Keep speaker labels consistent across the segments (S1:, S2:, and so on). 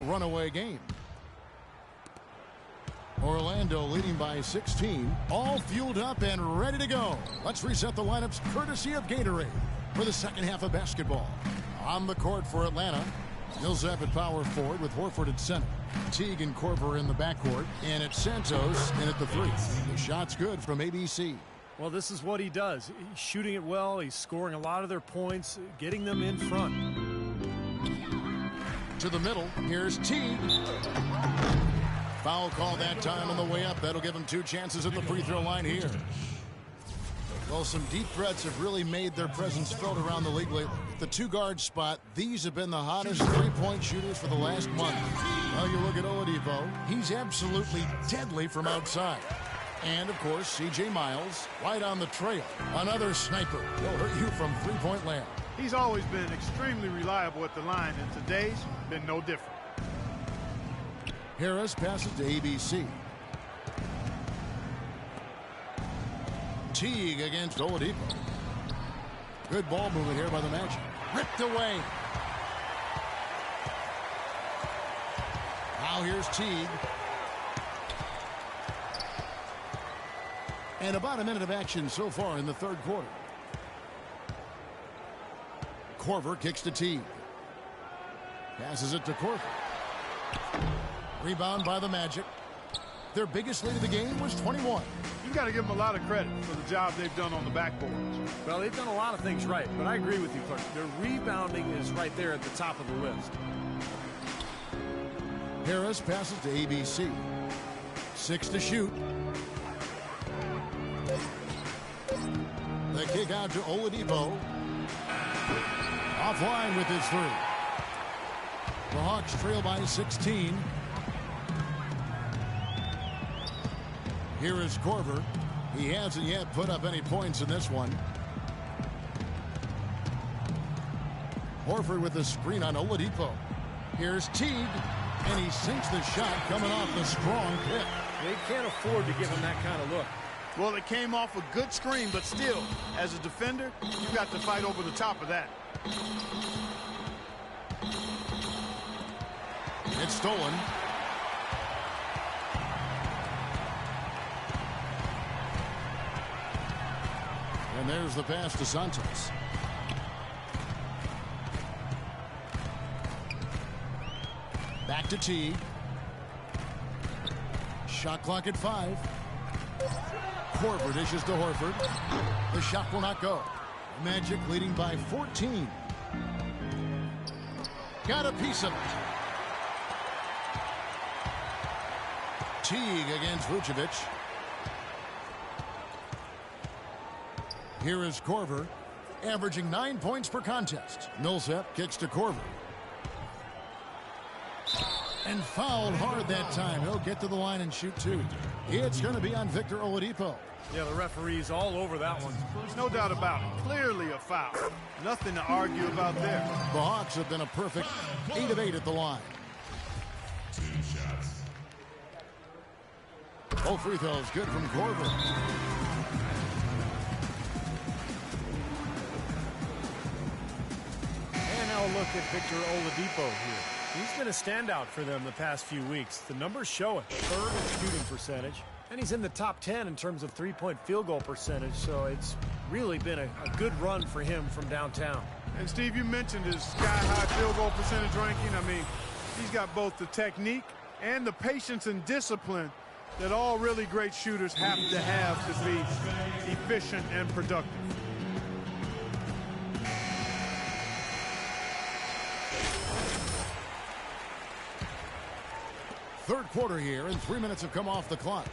S1: runaway game. Orlando leading by 16, all fueled up and ready to go. Let's reset the lineups courtesy of Gatorade for the second half of basketball. On the court for Atlanta, Millsap at power forward with Horford at center. Teague and Korver in the backcourt, and it's Santos in at the three. The shot's good from ABC.
S2: Well, this is what he does. He's shooting it well. He's scoring a lot of their points, getting them in front.
S1: To the middle, here's Teague. Foul call that time on the way up. That'll give him 2 chances at the free throw line here. Well, some deep threats have really made their presence felt around the league lately. The 2-guard spot, these have been the hottest three-point shooters for the last month. Well, you look at Oladipo, he's absolutely deadly from outside. And, of course, C.J. Miles, right on the trail. Another sniper will hurt you from three-point land.
S3: He's always been extremely reliable at the line, and today's been no different.
S1: Harris passes to ABC. Teague against Oladipo. Good ball movement here by the Magic. Ripped away. Now here's Teague. And about a minute of action so far in the third quarter. Korver kicks to Teague. Passes it to Korver. Rebound by the Magic. Their biggest lead of the game was 21.
S3: You got to give them a lot of credit for the job they've done on the backboards.
S2: Well, they've done a lot of things right, but I agree with you, Clark. Their rebounding is right there at the top of the list.
S1: Harris passes to ABC. 6 to shoot. The kick out to Oladipo. Offline with his three. The Hawks trail by 16. Here is Korver. He hasn't yet put up any points in this one. Horford with the screen on Oladipo. Here's Teague, and he sinks the shot coming off the strong pick.
S2: They can't afford to give him that kind of look.
S3: Well, it came off a good screen, but still, as a defender, you got to fight over the top of that.
S1: It's stolen. And there's the pass to Santos. Back to Teague. Shot clock at 5. Korver dishes to Horford. The shot will not go. Magic leading by 14. Got a piece of it. Teague against Vucevic. Here is Korver, averaging 9 points per contest. Millsap kicks to Korver. And fouled hard that time. He'll get to the line and shoot 2. It's going to be on Victor Oladipo.
S2: Yeah, the referee's all over that one.
S3: There's no doubt about it. Clearly a foul. Nothing to argue about there.
S1: The Hawks have been a perfect 8 of 8 at the line. Both free throws good from Korver.
S2: And now a look at Victor Oladipo here. He's been a standout for them the past few weeks. The numbers show it. 3rd in shooting percentage. And he's in the top 10 in terms of three-point field goal percentage. So it's really been a good run for him from downtown.
S3: And Steve, you mentioned his sky-high field goal percentage ranking. I mean, he's got both the technique and the patience and discipline that all really great shooters have to be efficient and productive.
S1: Third quarter here, and 3 minutes have come off the clock.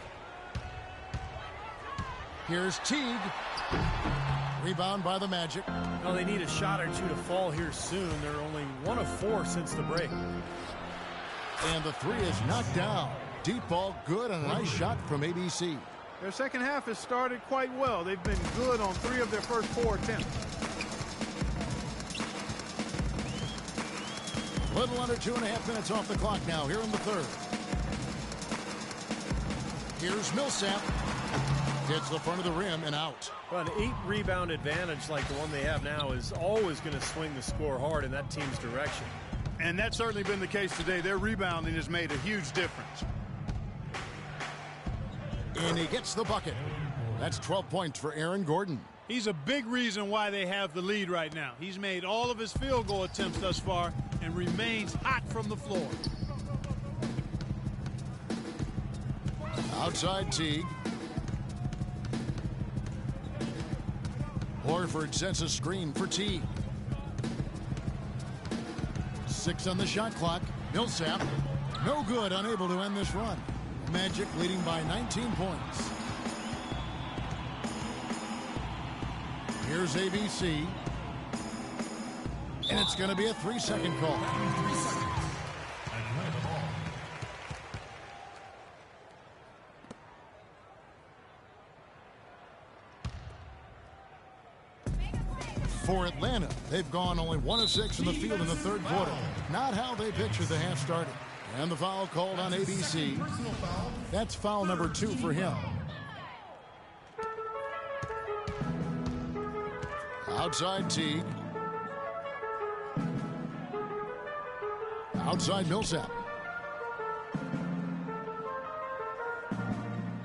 S1: Here's Teague. Rebound by the Magic.
S2: Well, they need a shot or two to fall here soon. They're only 1 of 4 since the break.
S1: And the 3 is knocked down. Deep ball good, and a nice shot from ABC.
S3: Their second half has started quite well. They've been good on 3 of their first 4 attempts.
S1: Little under 2.5 minutes off the clock now here in the third. Here's Millsap. Hits the front of the rim and out.
S2: Well, an 8-rebound advantage like the one they have now is always going to swing the score hard in that team's direction.
S3: And that's certainly been the case today. Their rebounding has made a huge difference.
S1: And he gets the bucket. That's 12 points for Aaron Gordon.
S3: He's a big reason why they have the lead right now. He's made all of his field goal attempts thus far and remains hot from the floor.
S1: Outside Teague. Horford sets a screen for Teague. 6 on the shot clock. Millsap, no good, unable to end this run. Magic leading by 19 points. Here's ABC. And it's going to be a 3-second call. 3 seconds. For Atlanta, they've gone only 1 of 6 in the field in the third quarter. Not how they pictured the half started. And the foul called on ABC. That's foul number 2 for him. Outside Teague. Outside Millsap.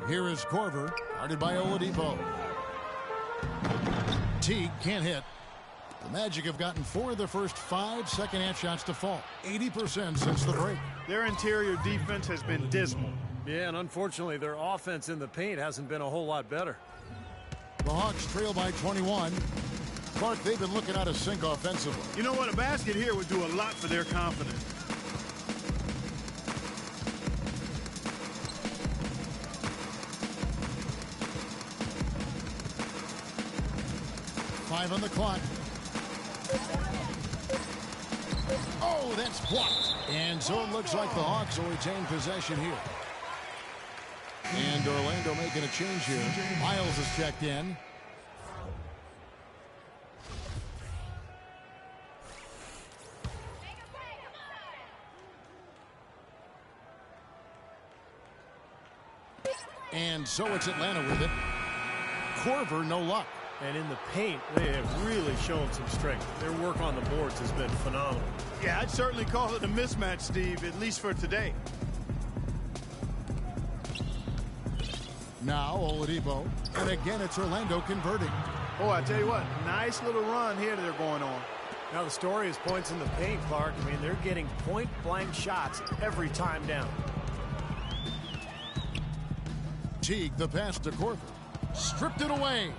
S1: Here is Korver, guarded by Oladipo. Teague can't hit. The Magic have gotten 4 of their first 5 second-half shots to fall. 80% since the break.
S3: Their interior defense has been dismal.
S2: Yeah, and unfortunately, their offense in the paint hasn't been a whole lot better.
S1: The Hawks trail by 21. Clark, they've been looking out of sync offensively.
S3: You know what? A basket here would do a lot for their confidence.
S1: Five on the clock. Oh, that's blocked. And so it looks like the Hawks will retain possession here. And Orlando making a change here. Miles is checked in. And so it's Atlanta with it. Korver, no luck.
S2: And in the paint, they have really shown some strength. Their work on the boards has been phenomenal.
S3: Yeah, I'd certainly call it a mismatch, Steve, at least for today.
S1: Now Oladipo. And again, it's Orlando converting.
S3: Oh, I tell you what, nice little run here they're going on.
S2: Now the story is points in the paint, Clark. I mean, they're getting point-blank shots every time down.
S1: Teague, the pass to Korver. Stripped it away.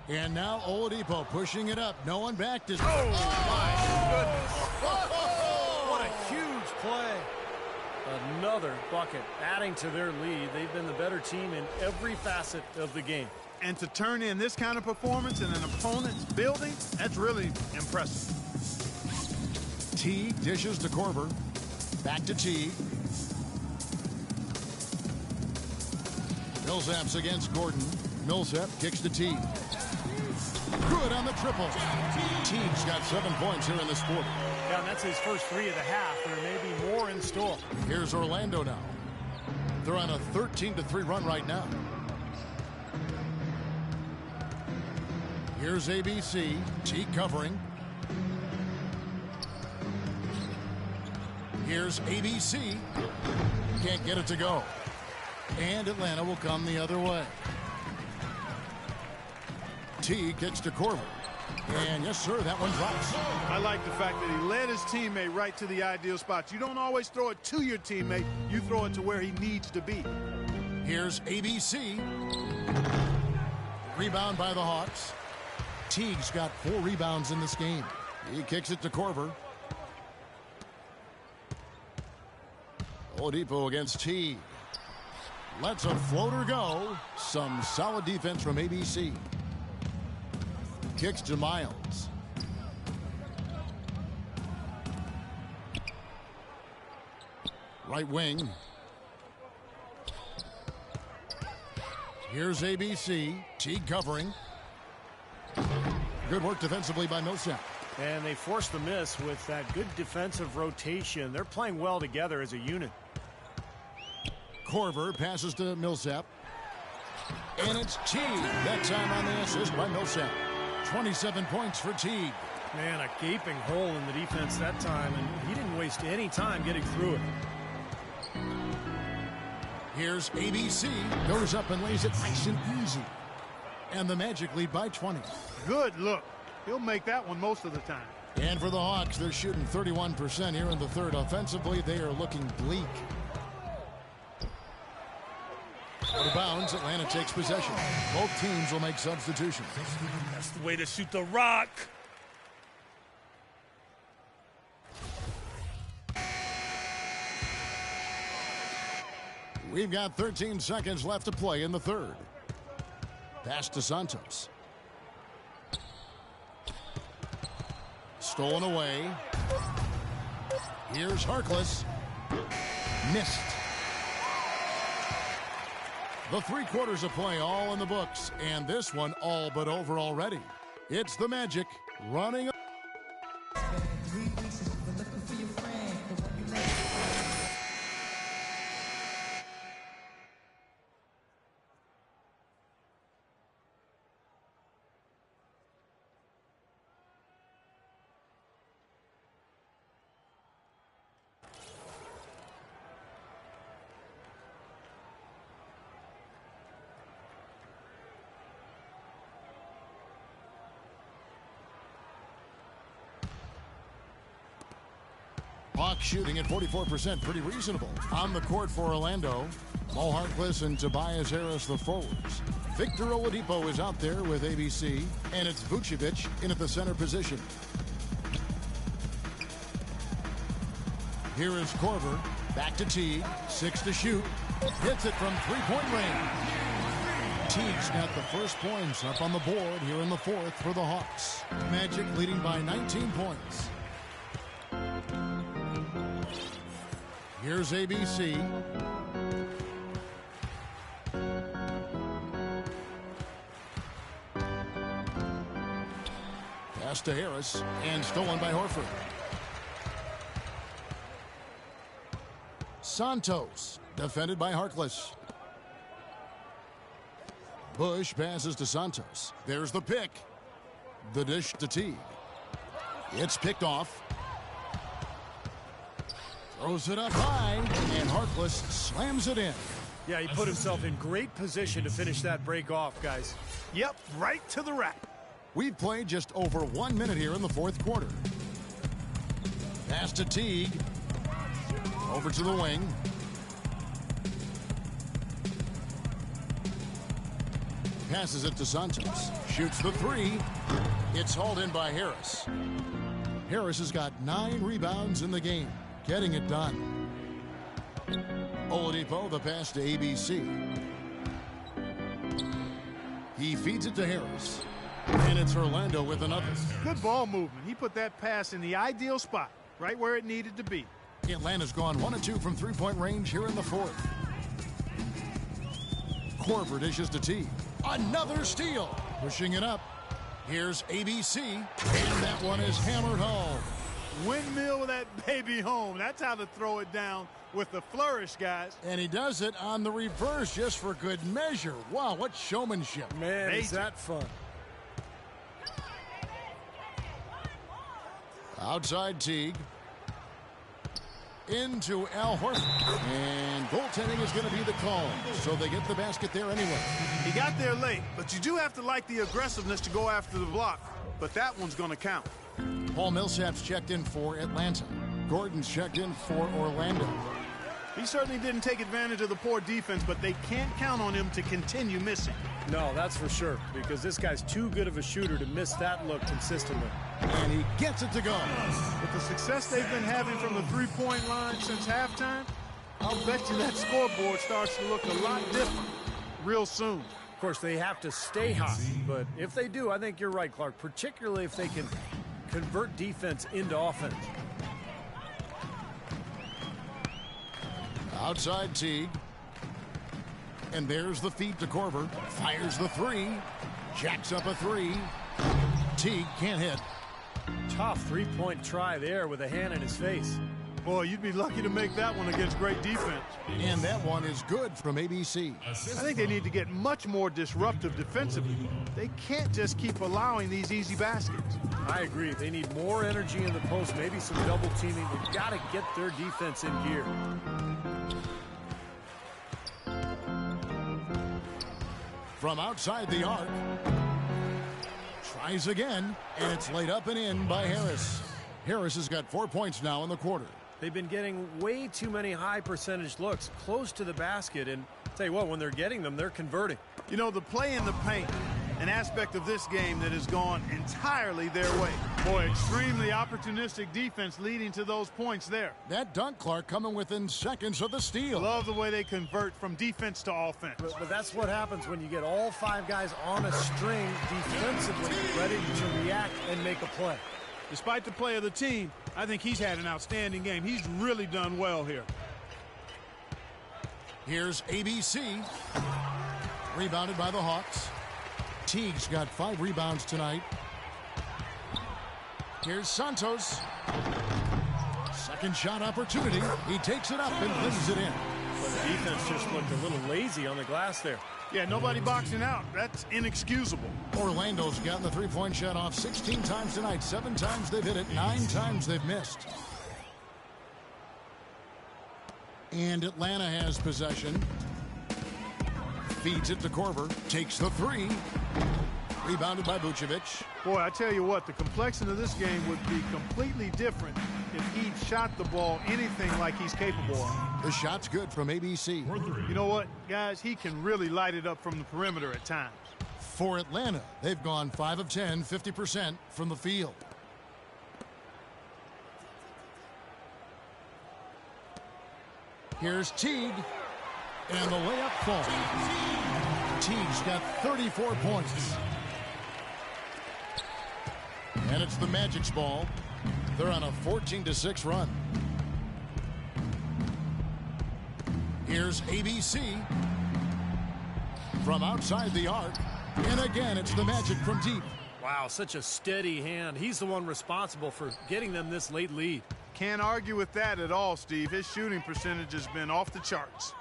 S1: And now Oladipo pushing it up. No one back to...
S2: Oh, my goodness. What a huge play. Another bucket adding to their lead. They've been the better team in every facet of the game.
S3: And to turn in this kind of performance in an opponent's building, that's really impressive.
S1: Teague dishes to Korver. Back to Teague. Millsap's against Gordon. Millsap kicks to Teague. Good on the triple. Teague's got 7 points here in this quarter.
S2: Yeah, and that's his first 3 of the half. There may be more in store.
S1: Here's Orlando now. They're on a 13-3 run right now. Here's ABC. Teague covering. Here's ABC. Can't get it to go. And Atlanta will come the other way. Teague gets to Korver. And yes, sir, that one drops.
S3: I like the fact that he led his teammate right to the ideal spots. You don't always throw it to your teammate. You throw it to where he needs to be.
S1: Here's ABC. Rebound by the Hawks. Teague's got 4 rebounds in this game. He kicks it to Korver. Oladipo against Teague. Lets a floater go. Some solid defense from ABC. Kicks to Miles. Right wing. Here's ABC. Teague covering. Good work defensively by Millsap.
S2: And they forced the miss with that good defensive rotation. They're playing well together as a unit.
S1: Korver passes to Millsap. And it's Teague. That time on the assist by Millsap. 27 points for Teague.
S2: Man, a gaping hole in the defense that time, and he didn't waste any time getting through it.
S1: Here's ABC. Goes up and lays it nice and easy. And the Magic lead by 20.
S3: Good look. He'll make that one most of the time.
S1: And for the Hawks, they're shooting 31% here in the third. Offensively, they are looking bleak. Out of bounds, Atlanta takes possession. Both teams will make substitutions.
S4: That's the way to shoot the rock.
S1: We've got 13 seconds left to play in the third. Pass to Santos. Stolen away. Here's Harkless. Missed. The 3 quarters of play all in the books, and this one all but over already. It's the Magic running. Hawks shooting at 44%, pretty reasonable. On the court for Orlando, Mo Harkless and Tobias Harris, the forwards. Victor Oladipo is out there with ABC, and it's Vucevic in at the center position. Here is Korver, back to Teague, 6 to shoot, hits it from three-point range. Teague's got the first points up on the board here in the fourth for the Hawks. Magic leading by 19 points. Here's ABC. Pass to Harris, and stolen by Horford. Santos, defended by Harkless. Bush passes to Santos. There's the pick. The dish to Teague. It's picked off. Throws it up high, and Harkless slams it in.
S2: Yeah, he put himself in great position to finish that break off, guys.
S3: Yep, right to the rack.
S1: We've played just over 1 minute here in the fourth quarter. Pass to Teague. Over to the wing. Passes it to Santos. Shoots the 3. It's hauled in by Harris. Harris has got 9 rebounds in the game. Getting it done. Oladipo, the pass to ABC. He feeds it to Harris. And it's Orlando with another.
S3: Good ball movement. He put that pass in the ideal spot, right where it needed to be.
S1: Atlanta's gone 1 of 2 from three-point range here in the fourth. Korver dishes to Teague. Another steal. Pushing it up. Here's ABC. And that one is hammered home.
S3: Windmill that baby home. That's how to throw it down with the flourish, guys.
S1: And he does it on the reverse just for good measure. Wow, what showmanship.
S2: Man, is that fun.
S1: Outside Teague. Into Al Horford. And goaltending is going to be the call. So they get the basket there anyway.
S3: He got there late, but you do have to like the aggressiveness to go after the block. But that one's going to count.
S1: Paul Millsap's checked in for Atlanta. Gordon's checked in for Orlando.
S3: He certainly didn't take advantage of the poor defense, but they can't count on him to continue missing.
S2: No, that's for sure, because this guy's too good of a shooter to miss that look consistently.
S1: And he gets it to go.
S3: With the success they've been having from the three-point line since halftime, I'll bet you that scoreboard starts to look a lot different real soon.
S2: Of course, they have to stay hot, but if they do, I think you're right, Clark, particularly if they can convert defense into offense.
S1: Outside Teague. And there's the feed to Korver. Fires the 3. Jacks up a 3. Teague can't hit.
S2: Tough three-point try there with a hand in his face.
S3: Boy, you'd be lucky to make that one against great defense.
S1: And that one is good from ABC.
S3: I think they need to get much more disruptive defensively. They can't just keep allowing these easy baskets.
S2: I agree. They need more energy in the post, maybe some double teaming. They've got to get their defense in gear.
S1: From outside the arc. Tries again, and it's laid up and in by Harris. Harris has got 4 points now in the quarter.
S2: They've been getting way too many high percentage looks close to the basket, and tell you what, when they're getting them, they're converting.
S3: You know, the play in the paint, an aspect of this game that has gone entirely their way. Boy, extremely opportunistic defense leading to those points there.
S1: That dunk, Clark, coming within seconds of the steal.
S3: Love the way they convert from defense to offense.
S2: But that's what happens when you get all 5 guys on a string defensively, ready to react and make a play.
S3: Despite the play of the team, I think he's had an outstanding game. He's really done well here.
S1: Here's ABC. Rebounded by the Hawks. Teague's got 5 rebounds tonight. Here's Santos. Second shot opportunity. He takes it up and flings it in.
S2: But the defense just looked a little lazy on the glass there.
S3: Yeah, nobody boxing out. That's inexcusable.
S1: Orlando's gotten the three-point shot off 16 times tonight. 7 times they've hit it. 9 times they've missed. And Atlanta has possession. Feeds it to Korver. Takes the 3. Rebounded by Vucevic.
S3: Boy, I tell you what, the complexion of this game would be completely different if he shot the ball anything like he's capable of.
S1: The shot's good from ABC.
S3: You know what, guys? He can really light it up from the perimeter at times.
S1: For Atlanta, they've gone 5 of 10, 50% from the field. Here's Teague. And the layup falls. Teague's got 34 points. And it's the Magic's ball. They're on a 14-6 run. Here's ABC. From outside the arc. And again, it's the Magic from deep.
S2: Wow, such a steady hand. He's the one responsible for getting them this late lead.
S3: Can't argue with that at all, Steve. His shooting percentage has been off the charts.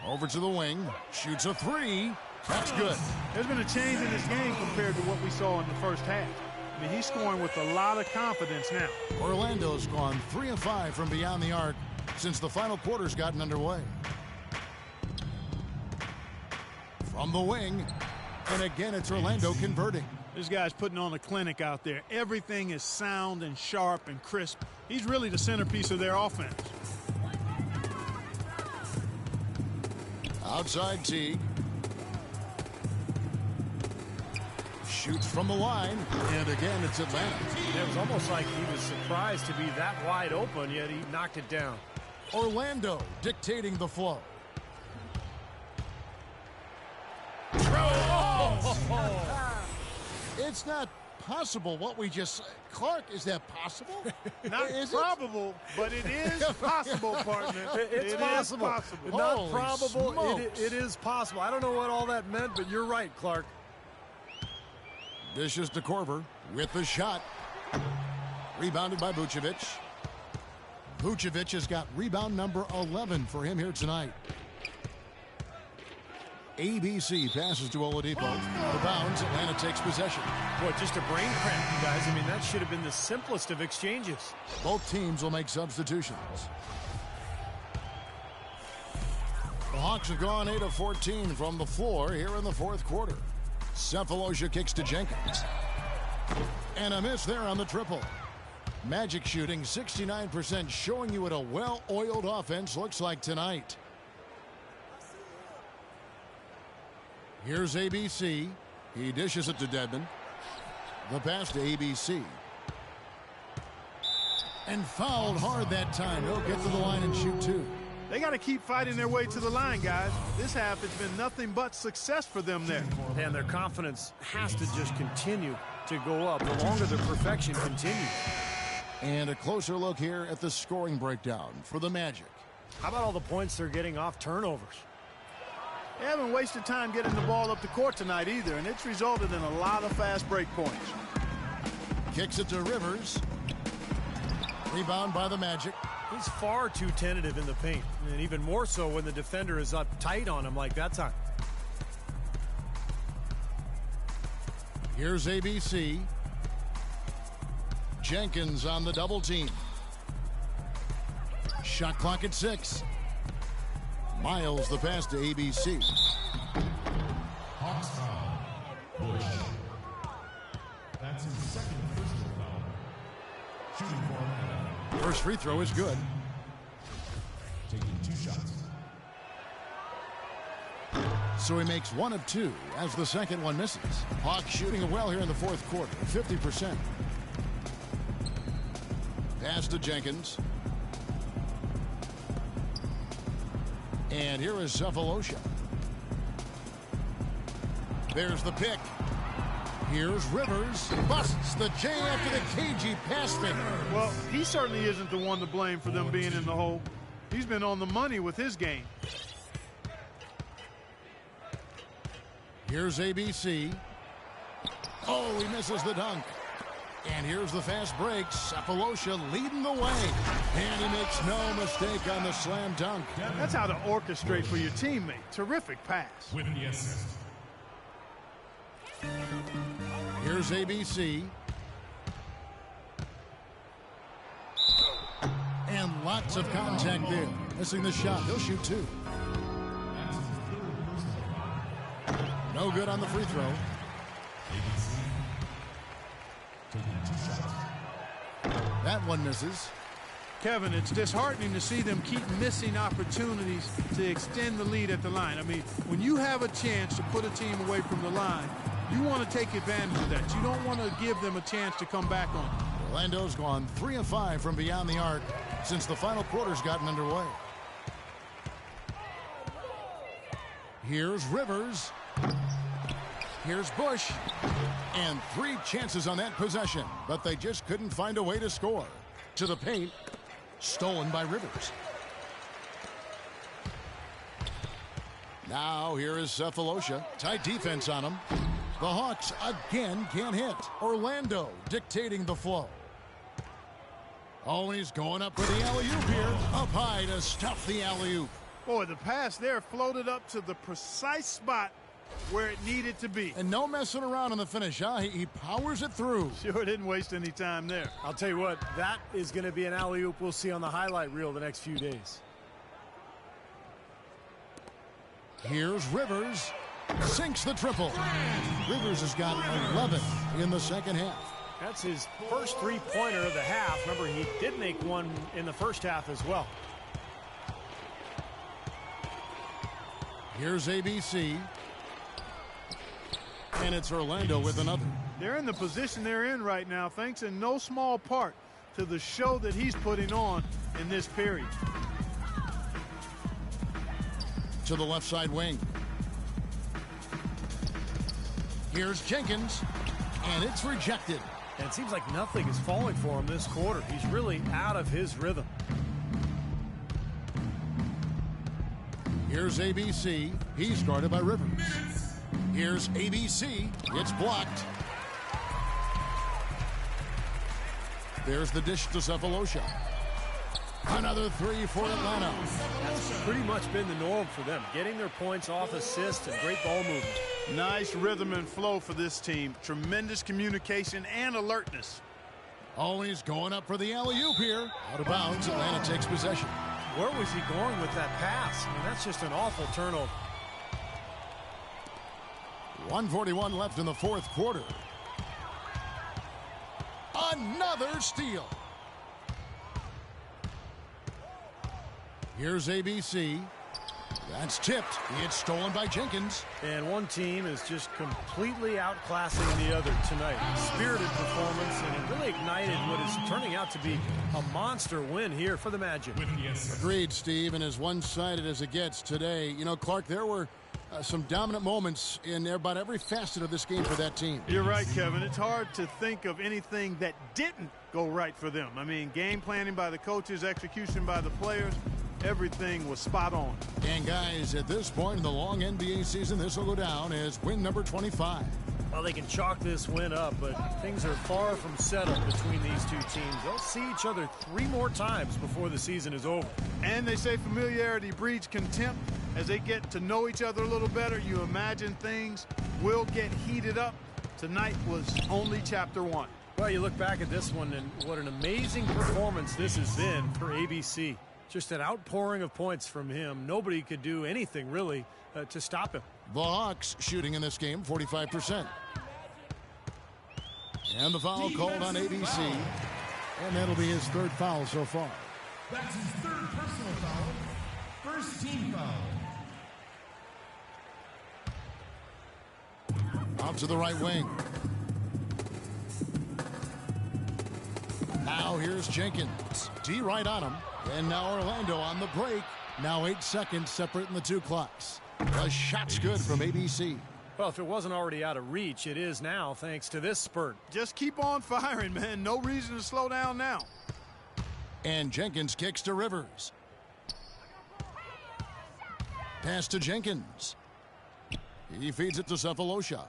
S1: Over to the wing. Shoots a 3. That's good.
S3: There's been a change in this game compared to what we saw in the first half. I mean, he's scoring with a lot of confidence now.
S1: Orlando's gone 3 of 5 from beyond the arc since the final quarter's gotten underway. From the wing. And again, it's Orlando converting.
S3: This guy's putting on a clinic out there. Everything is sound and sharp and crisp. He's really the centerpiece of their offense.
S1: Outside Teague. Shoots from the line. And again, it's Atlanta.
S2: It was almost like he was surprised to be that wide open, yet he knocked it down.
S1: Orlando dictating the flow. It's not possible what we just... Clark, is that possible?
S3: Not probable, but it is possible, partner.
S2: It's possible.
S3: Possible.
S2: Not
S1: Holy
S2: probable.
S1: smokes.
S2: It is possible. I don't know what all that meant, but you're right, Clark.
S1: Dishes to Korver with the shot. Rebounded by Vucevic. Vucevic has got rebound number 11 for him here tonight. ABC passes to Oladipo. The bounds. Atlanta takes possession.
S2: Boy, just a brain cramp, you guys. I mean, that should have been the simplest of exchanges.
S1: Both teams will make substitutions. The Hawks have gone 8 of 14 from the floor here in the fourth quarter. Cephalosha kicks to Jenkins. And a miss there on the triple. Magic shooting 69%, showing you what a well-oiled offense looks like tonight. Here's ABC. He dishes it to Dedmon. The pass to ABC. And fouled hard that time. He'll get to the line and shoot 2.
S3: They got to keep fighting their way to the line, guys. This half has been nothing but success for them there.
S2: And their confidence has to just continue to go up the longer their perfection continues.
S1: And a closer look here at the scoring breakdown for the Magic.
S2: How about all the points they're getting off turnovers?
S3: They haven't wasted time getting the ball up the court tonight either, and it's resulted in a lot of fast break points.
S1: Kicks it to Rivers. Rebound by the Magic.
S2: He's far too tentative in the paint, and even more so when the defender is up tight on him like that time.
S1: Here's ABC. Jenkins on the double team. Shot clock at 6. Miles the pass to ABC.
S5: Hawks foul. Bush. That's his second personal foul. Shooting for Atlanta.
S1: First free throw is good.
S5: Taking 2 shots.
S1: So he makes 1 of 2 as the second one misses. Hawks shooting it well here in the fourth quarter, 50%. Pass to Jenkins. And here is Cephalosha. There's the pick. Here's Rivers. Busts the J after the cagey pass fake.
S3: Well, he certainly isn't the one to blame for them being in the hole. He's been on the money with his game.
S1: Here's ABC. Oh, he misses the dunk. And here's the fast break. Cephalosha leading the way. And he makes no mistake on the slam dunk.
S3: That's how to orchestrate for your teammate. Terrific pass.
S5: With the assist.
S1: Here's ABC. And lots of contact there. Missing the shot. He'll shoot 2.
S5: That's his third personal foul.
S1: No good on the free throw.
S5: ABC. Taking 2 shots.
S1: That one misses.
S3: Kevin, it's disheartening to see them keep missing opportunities to extend the lead at the line. I mean, when you have a chance to put a team away from the line, you want to take advantage of that. You don't want to give them a chance to come back on it.
S1: Orlando's gone 3 of 5 from beyond the arc since the final quarter's gotten underway. Here's Rivers. Here's Bush. And 3 chances on that possession, but they just couldn't find a way to score. To the paint. Stolen by Rivers. Now here is Cephalosha. Tight defense on him. The Hawks again can't hit. Orlando dictating the flow. Oh, and he's going up for the alley-oop here. Up high to stuff the alley-oop.
S3: Boy, the pass there floated up to the precise spot where it needed to be.
S1: And no messing around on the finish, huh? He powers it through.
S3: Sure didn't waste any time there.
S2: I'll tell you what, that is going to be an alley-oop we'll see on the highlight reel the next few days.
S1: Here's Rivers. Sinks the triple. Rivers has got 11 in the second half.
S2: That's his first three-pointer of the half. Remember, he did make one in the first half as well.
S1: Here's ABC. And it's Orlando with another.
S3: They're in the position they're in right now, thanks in no small part to the show that he's putting on in this period.
S1: To the left side wing. Here's Jenkins. And it's rejected.
S2: And it seems like nothing is falling for him this quarter. He's really out of his rhythm.
S1: Here's ABC. He's guarded by Rivers. Here's ABC. It's blocked. There's the dish to Cephalosha. Another 3 for Atlanta.
S2: That's pretty much been the norm for them, getting their points off assists and great ball movement.
S3: Nice rhythm and flow for this team. Tremendous communication and alertness.
S1: Oh, he's going up for the alley-oop here. Out of bounds. Atlanta takes possession.
S2: Where was he going with that pass? I mean, that's just an awful turnover.
S1: 1:41 left in the fourth quarter. Another steal. Here's ABC. That's tipped. It's stolen by Jenkins.
S2: And one team is just completely outclassing the other tonight. Spirited performance, and it really ignited what is turning out to be a monster win here for the Magic.
S1: Agreed, Steve, and as one-sided as it gets today. You know, Clark, there were some dominant moments in about every facet of this game for that team.
S3: You're right, Kevin. It's hard to think of anything that didn't go right for them. I mean, game planning by the coaches, execution by the players, everything was spot on.
S1: And guys, at this point in the long NBA season, this will go down as win number 25.
S2: Well, they can chalk this win up, but things are far from settled between these two teams. They'll see each other 3 more times before the season is over.
S3: And they say familiarity breeds contempt. As they get to know each other a little better, you imagine things will get heated up. Tonight was only chapter 1.
S2: Well, you look back at this one, and what an amazing performance this has been for ABC. Just an outpouring of points from him. Nobody could do anything, really, to stop him.
S1: The Hawks shooting in this game 45%. And the foul called on ABC. And that'll be his 3rd foul so far.
S5: That's his 3rd personal foul. 1st team foul.
S1: Out to the right wing. Now here's Jenkins. D right on him. And now Orlando on the break. Now 8 seconds separating the 2 clocks. The shot's good from ABC.
S2: Well, if it wasn't already out of reach, it is now thanks to this spurt.
S3: Just keep on firing, man. No reason to slow down now.
S1: And Jenkins kicks to Rivers. Pass to Jenkins. He feeds it to Cephalosha.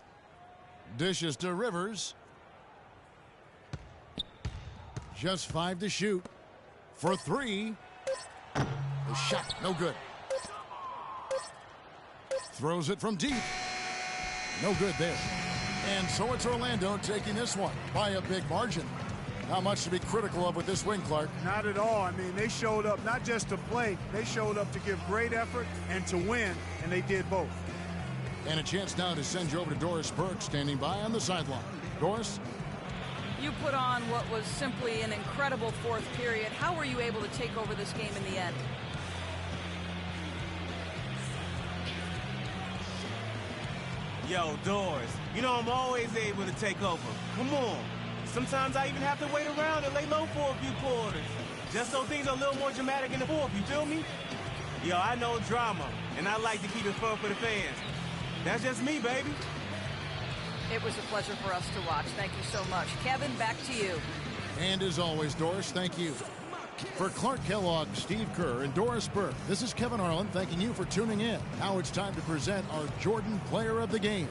S1: Dishes to Rivers. Just 5 to shoot. For 3. The shot, no good. Throws it from deep. No good there. And so it's Orlando taking this one by a big margin. Not much to be critical of with this win, Clark.
S3: Not at all. I mean, they showed up not just to play. They showed up to give great effort and to win, and they did both.
S1: And a chance now to send you over to Doris Burke, standing by on the sideline. Doris?
S6: You put on what was simply an incredible 4th period. How were you able to take over this game in the end?
S7: Yo, Doris, you know I'm always able to take over. Come on. Sometimes I even have to wait around and lay low for a few quarters. Just so things are a little more dramatic in the 4th, you feel me? Yo, I know drama, and I like to keep it fun for the fans. That's just me, baby.
S6: It was a pleasure for us to watch. Thank you so much. Kevin, back to you.
S1: And as always, Doris, thank you. For Clark Kellogg, Steve Kerr, and Doris Burke, this is Kevin Harlan thanking you for tuning in. Now it's time to present our Jordan Player of the Game.